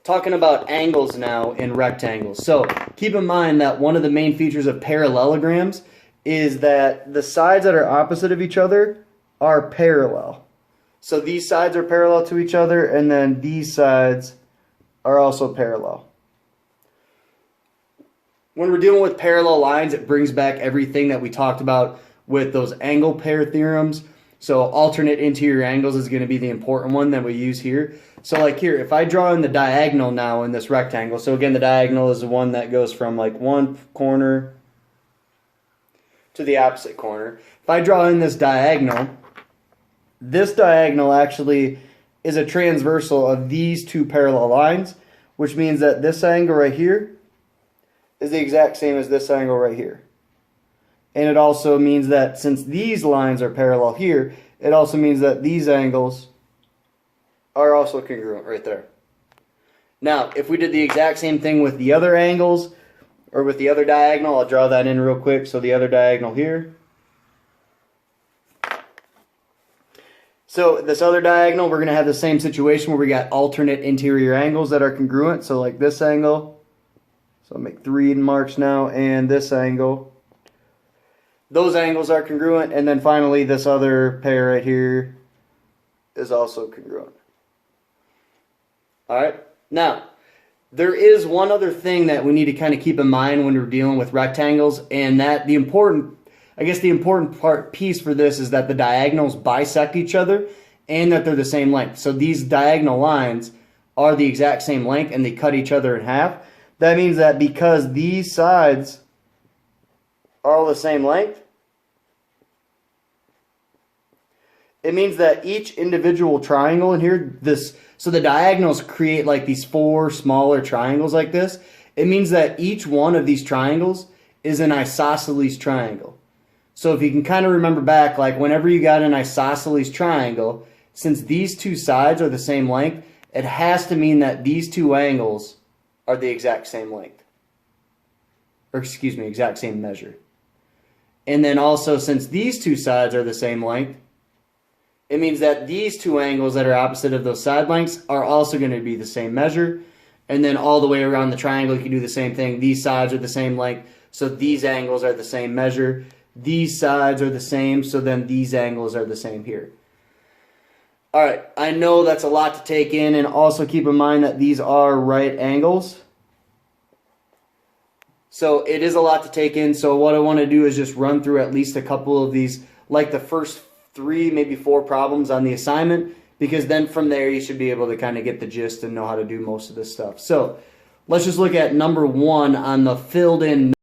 talking about angles now in rectangles. So keep in mind that one of the main features of parallelograms is that the sides that are opposite of each other are parallel. So these sides are parallel to each other, and then these sides are also parallel. When we're dealing with parallel lines, it brings back everything that we talked about with those angle pair theorems. So alternate interior angles is going to be the important one that we use here. So like here, if I draw in the diagonal now in this rectangle, so again the diagonal is the one that goes from like one corner to the opposite corner. If I draw in this diagonal actually is a transversal of these two parallel lines, which means that this angle right here is the exact same as this angle right here. And it also means that since these lines are parallel here, it also means that these angles are also congruent right there. Now, if we did the exact same thing with the other angles, or with the other diagonal, I'll draw that in real quick. So the other diagonal here. So this other diagonal, we're going to have the same situation where we got alternate interior angles that are congruent. So like this angle, so I'll make 3 marks now, and this angle. Those angles are congruent, and then finally this other pair right here is also congruent. Alright, now there is one other thing that we need to kind of keep in mind when we're dealing with rectangles, and that the important piece for this is that the diagonals bisect each other and that they're the same length. So these diagonal lines are the exact same length and they cut each other in half. That means that because these sides are all the same length, it means that each individual triangle in here, so the diagonals create like these 4 smaller triangles like this. It means that each one of these triangles is an isosceles triangle. So if you can kind of remember back, like whenever you got an isosceles triangle, since these two sides are the same length, it has to mean that these two angles are the exact same length. Or excuse me, exact same measure. And then also, since these two sides are the same length, it means that these two angles that are opposite of those side lengths are also going to be the same measure. And then all the way around the triangle, you can do the same thing. These sides are the same length, so these angles are the same measure. These sides are the same, so then these angles are the same here. Alright, I know that's a lot to take in, and also keep in mind that these are right angles. So it is a lot to take in, so what I want to do is just run through at least a couple of these, like the first 3, maybe 4 problems on the assignment, because then from there you should be able to kind of get the gist and know how to do most of this stuff. So let's just look at number 1 on the filled in